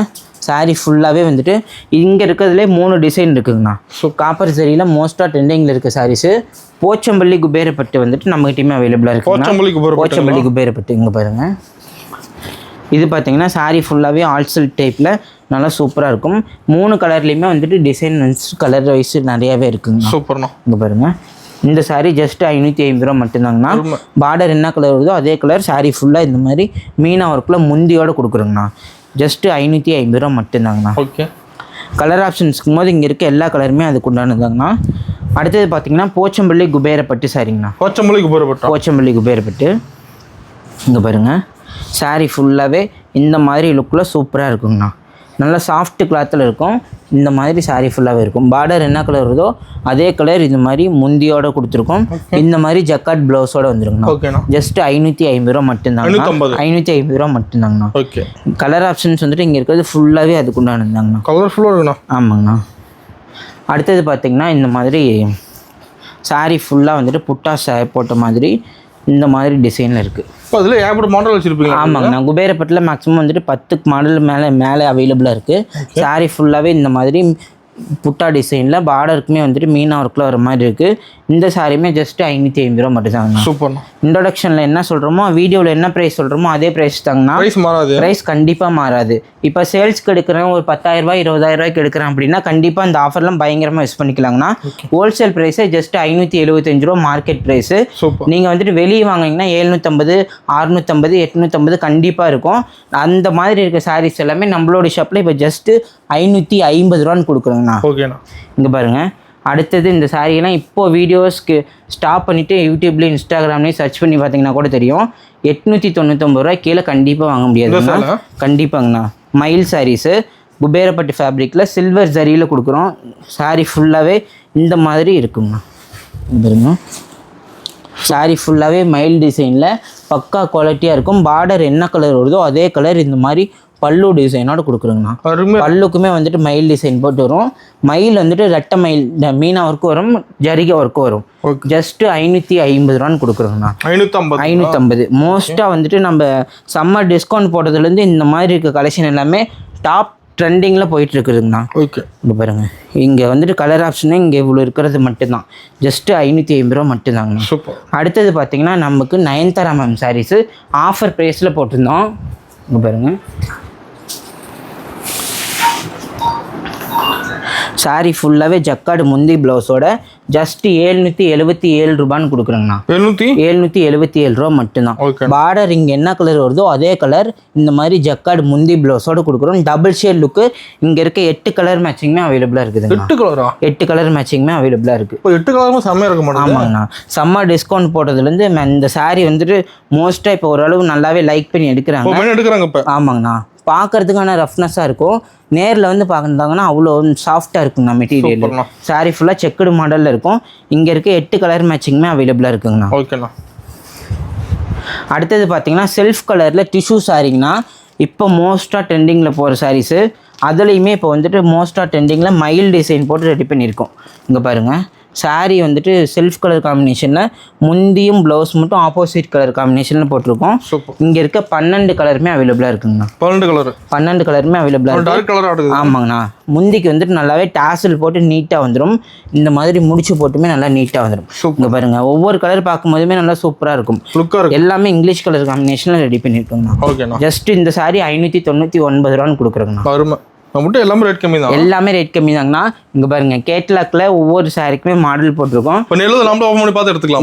சாரி ஃபுல்லாகவே வந்துட்டு இங்கே இருக்கிறதுலே 3 டிசைன் இருக்குங்கண்ணா. ஸோ காப்பர் சரியில் மோஸ்ட்டாக ட்ரெண்டிங்கில் இருக்க சாரீஸு. போச்சம்பள்ளி குபேரப்பட்டு வந்துட்டு நம்மகிட்டயுமே அவைலபிளாக இருக்குது. போச்சம்பள்ளி குபேரப்பட்டு இங்கே பாருங்கள். இது பார்த்தீங்கன்னா சாரி ஃபுல்லாகவே ஆல்சல் டைப்பில் நல்லா சூப்பராக இருக்கும். 3 கலர்லேயுமே வந்துட்டு டிசைன் கலர் வைஸ் நிறையாவே இருக்குங்க. சூப்பர்ண்ணா. இங்கே பாருங்கள், இந்த சாரீ ஜஸ்ட் 550 ரூபா மட்டும்தாங்கண்ணா. பார்டர் என்ன கலர் வருதோ அதே கலர் சாரீ ஃபுல்லாக இந்த மாதிரி மீனா ஒர்க்கில் முந்தியோடு கொடுக்குறோங்கண்ணா. ஜஸ்ட் 550 ரூபா மட்டும்தாங்கண்ணா. ஓகே. கலர் ஆப்ஷன்ஸ்க்கும் போது இங்கே இருக்க எல்லா கலருமே அதுக்கு உண்டானதாங்கண்ணா. அடுத்தது பார்த்தீங்கன்னா போச்சம்பள்ளி குபேரப்பட்டு சாரிங்கண்ணா. போச்சம்பள்ளி குபேரப்பட்டு இங்கே பாருங்கள், சாரீ ஃபுல்லாகவே இந்த மாதிரி லுக்கில் சூப்பராக இருக்குங்கண்ணா. நல்லா சாஃப்ட் கிளாத்தில் இருக்கும். இந்த மாதிரி சாரீ ஃபுல்லாகவே இருக்கும். பார்டர் என்ன கலர் வருதோ அதே கலர் இந்த மாதிரி முந்தியோட கொடுத்துருக்கோம். இந்த மாதிரி ஜக்காட் ப்ளவுஸோட வந்துருங்கண்ணா. ஜஸ்ட் 550 ரூபா மட்டும்தாங்கண்ணா. 550 ரூபா மட்டும்தாங்கண்ணா. ஓகே. கலர் ஆப்ஷன்ஸ் வந்துட்டு இங்கே இருக்கிறது ஃபுல்லாகவே அதுக்கு உண்டானதாங்கண்ணா. கலர்ஃபுல்லாக இருக்குண்ணா. ஆமாங்கண்ணா. அடுத்தது பார்த்தீங்கன்னா இந்த மாதிரி சாரீ ஃபுல்லாக வந்துட்டு புட்டா போட்ட மாதிரி இந்த மாதிரி டிசைனில் இருக்குது. அதில் ஏகப்பட்ட மாடல் வச்சுருப்பீங்க. ஆமாங்கண்ணா. குபேரப்பட்டில் மேக்ஸிமம் வந்துட்டு 10 மாடல் மேலே அவைலபிளாக இருக்குது. சாரீ ஃபுல்லாகவே இந்த மாதிரி புட்டா டிசைனில் பார்டருக்குமே வந்துட்டு மீனா ஒர்க்கில் வர மாதிரி இருக்குது. இந்த சாரியுமே ஜஸ்ட் 550 ரூபா மட்டும் தாங்கண்ணா. சூப்பர்ண்ணா. இன்ட்ரோடக்ஷனில் என்ன சொல்கிறோமோ வீடியோவில் என்ன ப்ரைஸ் சொல்கிறோமோ அதே ப்ரைஸ் தாங்கண்ணா. ப்ரைஸ் கண்டிப்பாக மாறாது. இப்போ சேல்ஸ்க்கு எடுக்கிறேன், ஒரு 10,000 ரூபாய் 20,000 ரூபாய்க்கு எடுக்கிறேன் அப்படின்னா கண்டிப்பாக இந்த ஆஃபர்லாம் பயங்கரமாக யூஸ் பண்ணிக்கலாங்கண்ணா. ஹோல்சேல் ப்ரைஸே ஜஸ்ட் 575 ரூபா மார்க்கெட் ப்ரைஸு. நீங்கள் வந்துட்டு வெளியே வாங்கினீங்கன்னா 750, 650, 850 கண்டிப்பாக இருக்கும். அந்த மாதிரி இருக்க சாரீஸ் எல்லாமே நம்மளோட ஷாப்பில் இப்போ ஜஸ்ட்டு 550 ரூபான்னு கொடுக்குறோங்கண்ணா. ஓகேண்ணா. இங்கே பாருங்கள், அடுத்தது இந்த சாரியெல்லாம் இப்போது வீடியோஸ்க்கு ஸ்டாப் பண்ணிவிட்டு யூடியூப்லேயும் இன்ஸ்டாகிராம்லேயும் சர்ச் பண்ணி பார்த்தீங்கன்னா கூட தெரியும். 899 ரூபாய் கீழே கண்டிப்பாக வாங்க முடியாதுங்கண்ணா. கண்டிப்பாங்கண்ணா. மயில் சாரீஸு குபேரப்பட்டு ஃபேப்ரிக்கில் சில்வர் ஜரியில் கொடுக்குறோம். சாரீ ஃபுல்லாகவே இந்த மாதிரி இருக்குங்கண்ணா. பாருங்க, சாரீ ஃபுல்லாகவே மயில் டிசைனில் பக்கா குவாலிட்டியாக இருக்கும். பார்டர் என்ன கலர் வருதோ அதே கலர் இந்த மாதிரி பல்லு டிசைனோட கொடுக்குறோங்கண்ணா. பல்லுக்குமே வந்துட்டு மயில் டிசைன் போட்டு வரும். மயில் வந்துட்டு ரெட்டை மயில் மீனா ஒர்க்கும் வரும், ஜரிகை ஒர்க்கும் வரும். ஜஸ்ட் 550 ரூபான்னு கொடுக்குறோங்கண்ணா. 550. மோஸ்ட்டாக வந்துட்டு நம்ம சம்மர் டிஸ்கவுண்ட் போட்டதுலேருந்து இந்த மாதிரி இருக்க கலெக்ஷன் எல்லாமே டாப் ட்ரெண்டிங்கில் போயிட்டு இருக்குதுங்கண்ணா. ஓகே. இப்போ பாருங்க, இங்கே வந்துட்டு கலர் ஆப்ஷனே இங்கே இவ்வளோ இருக்கிறது மட்டும்தான். ஜஸ்ட்டு 550 ரூபா மட்டும்தாங்கண்ணா. அடுத்தது பார்த்தீங்கன்னா நமக்கு நயன்தாரா மேம் சாரீஸு ஆஃபர் ப்ரைஸில் போட்டிருந்தோம். இங்கே பாருங்கள், சாரீ ஃபுல்லாகவே ஜக்காடு முந்தி ப்ளவுஸோட ஜஸ்ட் 777 ரூபான்னு கொடுக்குறேங்கண்ணா. 777 ரூபா மட்டும்தான். பார்டர் இங்கே என்ன கலர் வருதோ அதே கலர் இந்த மாதிரி ஜக்காடு முந்தி ப்ளவுஸோட கொடுக்குறோம். டபுள் ஷேட் லுக்கு. இங்கே இருக்க 8 கலர் மேட்சிங்குமே அவைலபிளாக இருக்குது. 8 கலர் மேட்சிங்குமே அவைலபிளாக இருக்குது. 8 கலரும் செம்மையாக இருக்க மாட்டேங்குது. ஆமாங்கண்ணா. சம்மர் டிஸ்கவுண்ட் போட்டதுலேருந்து இந்த சாரீ வந்துட்டு மோஸ்ட்டாக இப்போ ஓரளவு நல்லாவே லைக் பண்ணி எடுக்கிறாங்க. ஆமாங்கண்ணா. பார்க்கறதுக்கான ரஃப்னஸாக இருக்கும். நேரில் வந்து பார்க்குறாங்கன்னா அவ்வளோ சாஃப்டாக இருக்குங்கண்ணா மெட்டீரியல். சாரீ ஃபுல்லாக செக்குடு மாடலில் இருக்கும். இங்கே இருக்க 8 கலர் மேட்சிங்குமே அவைலபிளாக இருக்குங்கண்ணா. ஓகேண்ணா. அடுத்தது பார்த்தீங்கன்னா செல்ஃப் கலரில் டிஷ்யூ சாரீங்கண்ணா. இப்போ மோஸ்ட்டாக ட்ரெண்டிங்கில் போகிற சாரீஸு. அதுலேயுமே இப்போ வந்துட்டு மோஸ்ட்டாக ட்ரெண்டிங்கில் மயில் டிசைன் போட்டு ரெடி பண்ணியிருக்கோம். இங்கே பாருங்கள், saree வந்துட்டு செல்ஃப் கலர் காம்பினேஷனில் முந்தியும் ப்ளவுஸ் மட்டும் ஆப்போசிட் கலர் காம்பினேஷனில் போட்டிருக்கோம். இங்கே இருக்க 12 கலருமே அவைலபிளாக இருக்குங்கண்ணா. 12 கலருமே அவைலபிளாக இருக்கு. ஆமாங்கண்ணா. முந்திக்கு வந்துட்டு நல்லாவே டாசல் போட்டு நீட்டாக வந்துடும். இந்த மாதிரி முடிச்சு போட்டுமே நல்லா நீட்டாக வந்துடும். இங்கே பாருங்க, ஒவ்வொரு கலர் பார்க்கும்போதுமே நல்லா சூப்பராக இருக்கும். எல்லாமே இங்கிலீஷ் கலர் காம்பினேஷனில் ரெடி பண்ணியிருக்கோங்கண்ணா. ஜஸ்ட் இந்த saree 599 ரூபான்னு கொடுக்குறேங்கண்ணா. எல்லாமே ரேட் கம்மி தான். எல்லாமே ரேட் கம்மி தாங்கண்ணா. இங்க பாருங்க, கேட்லாக்ல ஒவ்வொரு சாரிக்குமே மாடல் போட்டிருக்கோம்.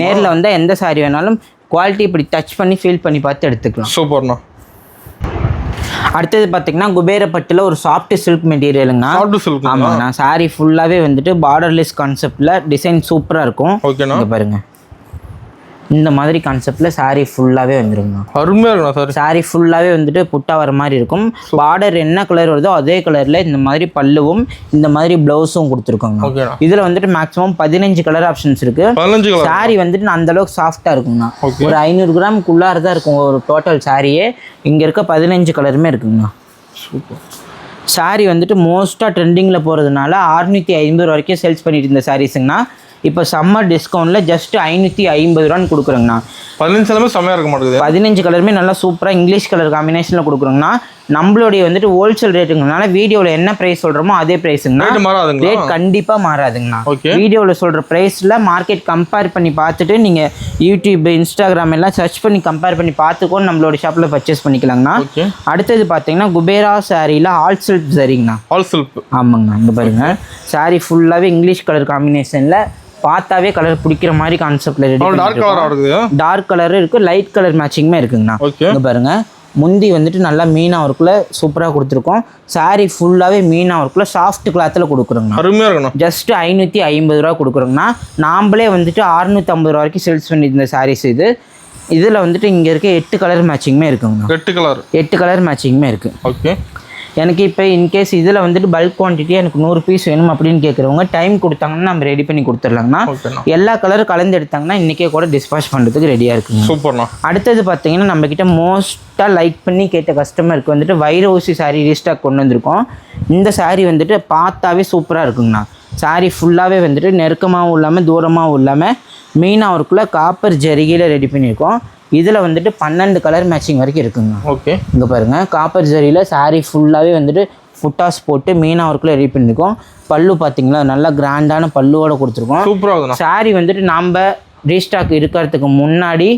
நேரில் வந்தால் எந்த சாரி வேணாலும் குவாலிட்டி இப்படி டச் பண்ணி ஃபீல் பண்ணி பார்த்து எடுத்துக்கலாம். சூப்பர்ண்ணா. அடுத்தது பார்த்தீங்கன்னா குபேரப்பட்டில் ஒரு சாஃப்ட் சில்க் மெட்டீரியலுங்கண்ணா. ஆமாங்கண்ணா. சாரி ஃபுல்லாகவே வந்துட்டு பார்டர்லெஸ் கான்செப்டில் டிசைன் சூப்பராக இருக்கும். இங்கே பாருங்க, இந்த மாதிரி கான்செப்டில் சாரீ ஃபுல்லாகவே வந்துருங்க. அருமையாக இருக்கும் சார். சாரீ ஃபுல்லாகவே வந்துட்டு புட்டா வர மாதிரி இருக்கும். பார்டர் என்ன கலர் வருதோ அதே கலரில் இந்த மாதிரி பல்லுவும் இந்த மாதிரி ப்ளவுஸும் கொடுத்துருக்கோங்க. இதில் வந்துட்டு மேக்ஸிமம் 15 கலர் ஆப்ஷன்ஸ் இருக்குது. சாரீ வந்துட்டு அந்த அளவுக்கு சாஃப்டாக இருக்குங்கண்ணா. ஒரு 500 கிராமுக்குள்ளார தான் இருக்கும் ஒரு டோட்டல் சாரியே. இங்கே இருக்க 15 கலருமே இருக்குங்கண்ணா. சாரீ வந்துட்டு மோஸ்ட்டாக ட்ரெண்டிங்கில் போகிறதுனால 650 வரைக்கும் சேல்ஸ் பண்ணிட்டு இருந்த சாரீஸுங்கண்ணா. இப்போ சம்மர் டிஸ்கவுண்ட்டில் ஜஸ்ட் 550 ரூபான்னு கொடுக்குறோங்கண்ணா. 15 கலருமே செம்மையாக இருக்க மாட்டேங்குது. 15 கலருமே நல்லா சூப்பராக இங்கிலீஷ் கலர் காம்பினேஷனில் கொடுக்குறோங்கண்ணா. நம்மளுடைய வந்துட்டு ஹோல்சேல் ரேட்டுங்கனால வீடியோவில் என்ன ப்ரைஸ் சொல்கிறோமோ அதே ப்ரைஸுங்கண்ணா. ரேட் கண்டிப்பாக மாறாதுங்கண்ணா. வீடியோவில் சொல்கிற ப்ரைஸில் மார்க்கெட் கம்பேர் பண்ணி பார்த்துட்டு நீங்கள் யூடியூப், இன்ஸ்டாகிராம் எல்லாம் சர்ச் பண்ணி கம்பேர் பண்ணி பார்த்துக்கோன்னு நம்மளோட ஷாப்பில் பர்ச்சேஸ் பண்ணிக்கலாங்கண்ணா. அடுத்தது பார்த்தீங்கன்னா குபேரா சாரியில் ஆல் சில்க் சரிங்கண்ணா. All silk. ஆமாங்கண்ணா. இங்கே பாருங்க, சாரி ஃபுல்லாகவே இங்கிலீஷ் கலர் காம்பினேஷனில் பார்த்தாவே கலர் பிடிக்கிற மாதிரி கான்செப்ட்ல டார்க் கலர் இருக்கு, லைட் கலர் மேட்சிங்குமே இருக்குங்கண்ணா. இங்க பாருங்க, முந்தி வந்துட்டு நல்லா மீனா ஒர்க்கில் சூப்பராக கொடுத்துருக்கோம். சாரீ ஃபுல்லாகவே மீனா ஒர்க்கில் சாஃப்ட் கிளாத்தில் கொடுக்குறோங்கண்ணா. அருமையாக இருக்கணும். ஜஸ்ட் 550 ரூபா கொடுக்குறோங்கண்ணா. நாம்ளே வந்துட்டு 650 ரூபா வரைக்கும் சேல்ஸ் பண்ணியிருந்த சாரீஸ் இது. இதில் வந்துட்டு இங்கே இருக்க 8 கலர் மேட்சிங்குமே இருக்குங்கண்ணா. 8 கலர் மேட்சிங்குமே இருக்குது. ஓகே. எனக்கு இப்போ இன்கேஸ் இதில் வந்துட்டு பல்க் குவான்டிட்டி எனக்கு 100 பீஸ் வேணும் அப்படின்னு கேட்குறவங்க டைம் கொடுத்தாங்கன்னா நம்ம ரெடி பண்ணி கொடுத்துடலாங்கண்ணா. எல்லா கலரும் கலந்து எடுத்தாங்கன்னா இன்றைக்கே கூட டிஸ்பாச் பண்ணுறதுக்கு ரெடியாக இருக்குங்க. சூப்பர்ண்ணா. அடுத்தது பார்த்தீங்கன்னா நம்மக்கிட்ட மோஸ்ட்டாக லைக் பண்ணி கேட்ட கஸ்டமருக்கு வந்துட்டு வைரவுசி சாரீ ரீஸ்டாக் கொண்டு வந்திருக்கோம். இந்த சாரீ வந்துட்டு பார்த்தாவே சூப்பராக இருக்குங்கண்ணா. சாரீ ஃபுல்லாகவே வந்துட்டு நெருக்கமாகவும் இல்லாமல் தூரமாகவும் இல்லாமல் மீனா ஒர்க்கில் காப்பர் ஜரிகையில் ரெடி பண்ணியிருக்கோம். இதில் வந்துட்டு 12 கலர் மேட்சிங் வரைக்கும் இருக்குங்க. ஓகே. இங்கே பாருங்கள், காப்பர் ஜரியில் சாரீ ஃபுல்லாகவே வந்துட்டு புட்டாஸ் போட்டு மீனா ஒர்க்கில் ரெடி பண்ணியிருக்கோம். பல்லு பார்த்தீங்களா, நல்லா கிராண்டான பல்லுவோட கொடுத்துருக்கோம். சூப்பராக. சாரீ வந்துட்டு நம்ம ரீஸ்டாக் இருக்கிறதுக்கு முன்னாடி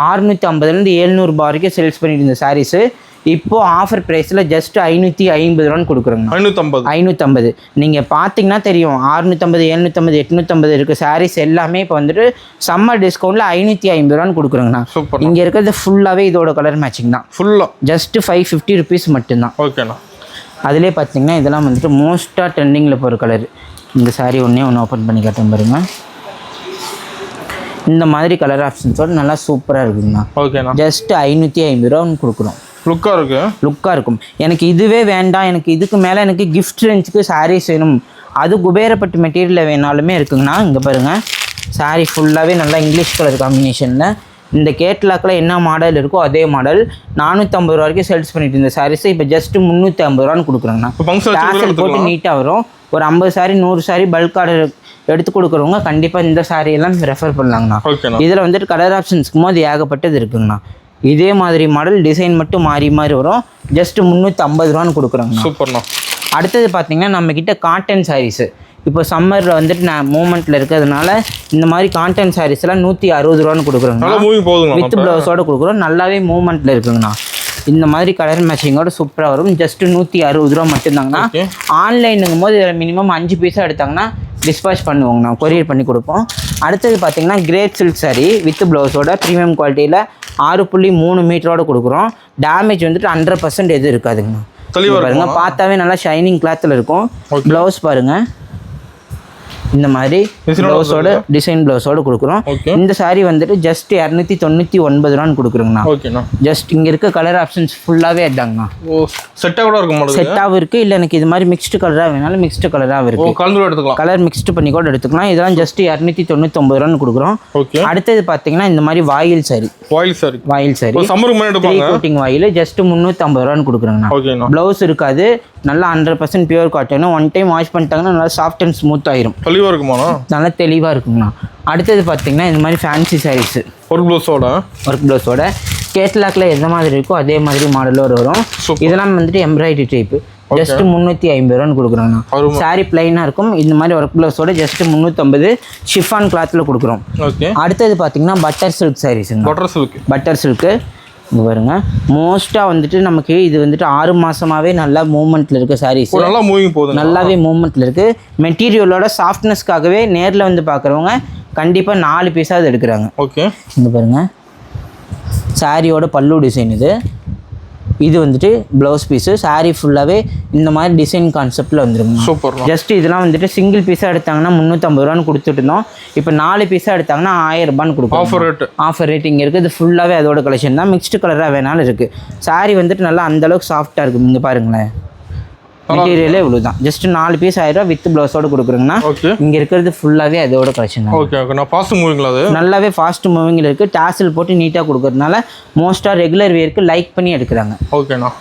650லேருந்து 700 ரூபாய் வரைக்கும் சேல்ஸ் பண்ணிட்டு இருந்த சாரீஸு இப்போது ஆஃபர் ப்ரைஸில் ஜஸ்ட் 550 ரூபான்னு கொடுக்குறோங்க. 550. நீங்கள் பார்த்தீங்கன்னா தெரியும், 650, 750, 850 இருக்குது சாரீஸ் எல்லாமே இப்போ வந்துட்டு சம்மர் டிஸ்கவுண்ட்டில் 550 ரூபான்னு கொடுக்குறோங்கண்ணா. இங்கே இருக்கிறது ஃபுல்லாகவே இதோட கலர் மேட்சிங் தான். ஃபுல்லாக ஜஸ்ட் 550 ருபீஸ் மட்டும்தான். ஓகேண்ணா. அதிலே பார்த்தீங்கன்னா இதெல்லாம் வந்துட்டு மோஸ்ட்டாக ட்ரெண்டிங்கில் போகிற கலர். இந்த சாரீ ஒன்று ஓப்பன் பண்ணி காட்டுறேன் பாருங்க. இந்த மாதிரி கலர் ஆப்ஷன்ஸோடு நல்லா சூப்பராக இருக்குங்கண்ணா. ஓகேண்ணா. ஜஸ்ட் 550 ரூபான்னு கொடுக்குறோம். லுக்காக இருக்கும். எனக்கு இதுவே வேண்டாம், எனக்கு இதுக்கு மேலே எனக்கு கிஃப்ட் ரேஞ்சுக்கு சாரீஸ் வேணும், அது குபேரப்பட்டு மெட்டீரியலில் வேணாலுமே இருக்குங்கண்ணா. இங்கே பாருங்கள், சாரீ ஃபுல்லாகவே நல்லா இங்கிலீஷ் கலர் காம்பினேஷனில் இந்த கேட்லாக்கில் என்ன மாடல் இருக்கோ அதே மாடல் 450 ரூபா வரைக்கும் சேல்ஸ் பண்ணிட்டு இருந்த சாரீஸை இப்போ ஜஸ்ட் 350 ரூபான்னு கொடுக்குறாங்கண்ணா. டாசல் போட்டு நீட்டாக வரும். ஒரு 50 சாரீ 100 சாரீ பல்க் ஆர்டர் எடுத்து கொடுக்குறவங்க கண்டிப்பாக இந்த சாரியெல்லாம் ரெஃபர் பண்ணலாங்கண்ணா. இதில் வந்துட்டு கலர் ஆப்ஷன்ஸ்க்கும் போது ஏகப்பட்டது இருக்குங்கண்ணா. இதே மாதிரி மாடல் டிசைன் மட்டும் மாறி மாறி வரும். ஜஸ்ட் 350 ரூபான்னு கொடுக்குறாங்க. சூப்பர்ண்ணா. அடுத்தது பார்த்தீங்கன்னா நம்மக்கிட்ட காட்டன் சாரீஸு இப்போ சம்மரில் வந்துட்டு நான் மூமெண்ட்டில் இருக்கிறதுனால இந்த மாதிரி காட்டன் சாரீஸ்லாம் 160 ரூபான்னு கொடுக்குறோங்க. வித் ப்ளவுஸோடு கொடுக்குறோம். நல்லாவே மூமெண்ட்டில் இருக்குங்கண்ணா. இந்த மாதிரி கலர் மேட்சிங்கோட சூப்பராக வரும். ஜஸ்ட் 160 ரூபா மட்டும்தாங்கண்ணா. ஆன்லைனுங்கும் போது இதில் மினிமம் 5 பீஸாக எடுத்தாங்கன்னா டிஸ்பாச் பண்ணுவோங்கண்ணா, கொரியர் பண்ணி கொடுப்போம். அடுத்தது பார்த்தீங்கன்னா கிரேட் சில்க் சாரீ வித் ப்ளவுஸோட ப்ரீமியம் குவாலிட்டியில் 6.3 மீட்டரோடு கொடுக்குறோம். டேமேஜ் வந்துட்டு 100% எதுவும் இருக்காதுங்கண்ணா. பாருங்க, பார்த்தாவே நல்லா ஷைனிங் கிளாத்தில் இருக்கும். ப்ளவுஸ் பாருங்கள், இந்த மாதிரி ப்ளவுஸோட டிசைன் ப்ளவுஸோட கொடுக்குறோம். இந்த சாரீ வந்துட்டு ஜஸ்ட் 299 ரூபான்னு கொடுக்குறோங்கண்ணா. ஜஸ்ட் இங்கே இருக்க கலர் ஆப்ஷன்ஸ் ஃபுல்லாகவே அதாங்கண்ணா. செட்டாகவும் இருக்குது. இல்லை எனக்கு இது மாதிரி மிக்ஸ்டு கலராக வேணாலும் மிக்ஸ்டு கலராக இருக்குது. கலர் மிக்ஸ்டு பண்ணி கூட எடுத்துக்கலாம். இதெல்லாம் ஜஸ்ட் 299 ரூபான்னு கொடுக்குறோம். அடுத்தது பார்த்தீங்கன்னா இந்த மாதிரி வாயில் சாரி. வாயில் சாரி கோட்டிங் வாயில் ஜஸ்ட் 350 ரூபான்னு கொடுக்குறாங்கண்ணா. ப்ளவுஸ் இருக்காது. நல்லா 100% pure cotton. One time wash பண்ணிட்டாங்கன்னா நல்லா சாஃப்ட் அண்ட் ஸ்மூத் ஆயிரும். தெளிவா இருக்குமாண்ணா? நல்லா தெளிவா இருக்குங்கண்ணா. அடுத்தது பார்த்தீங்கன்னா இந்த மாதிரி ஃபேன்சி சாரீஸ் ஒர்க் ப்ளவுஸோட கேட்லாக்ல எந்த மாதிரி இருக்கோ அதே மாதிரி மாடலோட வரும். இதெல்லாம் வந்துட்டு எம்ப்ராய்டரி டைப். ஜஸ்ட் 350 ரூபான்னு கொடுக்குறோம். சாரி பிளைனாக இருக்கும். இந்த மாதிரி ஒர்க் ப்ளவுஸோட ஜஸ்ட் 350 ஷிஃபான் கிளாத்தில் கொடுக்குறோம். அடுத்தது பார்த்தீங்கன்னா பட்டர் சில்க் சாரீஸுங்க. பட்டர் சில்க்கு இங்கே பாருங்க. மோஸ்ட்டாக வந்துட்டு நமக்கு இது வந்துட்டு 6 மாதமாகவே நல்லா மூவ்மெண்ட்டில் இருக்க சாரீஸ். நல்லாவே மூவ்மெண்ட்டில் இருக்குது. மெட்டீரியலோட சாஃப்ட்னஸ்க்காகவே நேரில் வந்து பார்க்குறவங்க கண்டிப்பாக 4 பீஸாவது எடுக்கிறாங்க. இங்கே பாருங்கள். சாரியோட பல்லு டிசைன் இது வந்துட்டு ப்ளவுஸ் பீஸு. சாரீ ஃபுல்லாகவே இந்த மாதிரி டிசைன் கான்செப்டில் வந்துருங்க. சூப்பர். ஜஸ்ட் இதெல்லாம் வந்துட்டு சிங்கிள் பீஸாக எடுத்தாங்கன்னா 350 ரூபான்னு கொடுத்துட்டு இருந்தோம். இப்போ 4 பீஸாக எடுத்தாங்கன்னா 1000 ரூபான்னு கொடுக்கும். ஆஃபர் ரேட் இங்கே இருக்குது. இது ஃபுல்லாகவே அதோட கலெக்ஷன் தான். மிக்ஸ்டு கலராக வேணாலும் இருக்குது. சாரீ வந்துட்டு நல்லா அந்தளவுக்கு சாஃப்டாக இருக்குது. இங்கே பாருங்களேன். மெட்டீரியலே இவ்வளோ தான். ஜஸ்ட் 4 பீஸ் 1000 ரூபா வித் ப்ளவுஸோட கொடுக்குறோங்கண்ணா. இங்கே இருக்கிறது ஃபுல்லாகவே அதோட கலெக்ஷன் தான். நல்லாவே ஃபாஸ்ட் மூவிங்கில் இருக்குது. டாசில் போட்டு நீட்டாக கொடுக்குறதுனால மோஸ்ட்டாக ரெகுலர் வேருக்கு லைக் பண்ணி எடுக்கிறாங்க. ஓகேண்ணா.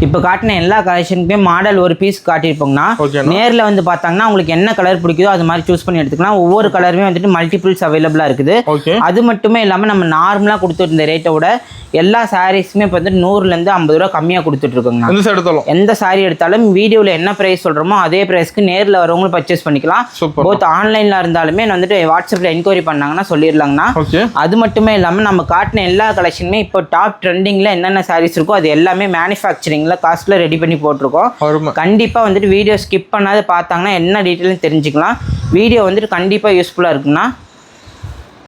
இப்போ காட்டின எல்லா கலெக்ஷனுக்குமே மாடல் ஒரு பீஸ் காட்டியிருப்போங்கண்ணா. நேரில் வந்து பார்த்தாங்கன்னா உங்களுக்கு என்ன கலர் பிடிக்குதோ அது மாதிரி சூஸ் பண்ணி எடுத்துக்கலாம். ஒவ்வொரு கலருமே வந்துட்டு மல்டிபிள்ஸ் அவைலபிளாக இருக்குது. அது மட்டுமே இல்லாமல் நம்ம நார்மலாக கொடுத்துருந்த ரேட்டை விட எல்லா சாரீஸுமே இப்போ வந்து 100லேருந்து 50 ரூபா கம்மியாக கொடுத்துட்ருக்கோங்கண்ணா. எந்த சாரீ எடுத்தாலும் வீடியோவில் என்ன ப்ரைஸ் சொல்கிறோமோ அதே ப்ரைஸ்க்கு நேரில் வரவங்களும் பர்ச்சேஸ் பண்ணிக்கலாம். போத் ஆன்லைனில் இருந்தாலுமே வந்துட்டு வாட்ஸ்அப்பில் என்கொயரி பண்ணாங்கன்னா சொல்லிடலாங்கண்ணா. அது மட்டுமே இல்லாமல் நம்ம காட்டின எல்லா கலெக்ஷனுமே இப்போ டாப் ட்ரெண்டிங்கில் என்னென்ன சாரீஸ் இருக்கோ அது எல்லாமே மேனுஃபேக்சரிங் காஸ்ட்ல ரெடி பண்ணி போட்டிருக்கோம். கண்டிப்பா வந்துட்டு வீடியோ ஸ்கிப் பண்ணாத பார்த்தாங்கன்னா என்ன டீட்டெயிலும் தெரிஞ்சுக்கலாம். வீடியோ வந்துட்டு கண்டிப்பா யூஸ்ஃபுல்லா இருக்குன்னா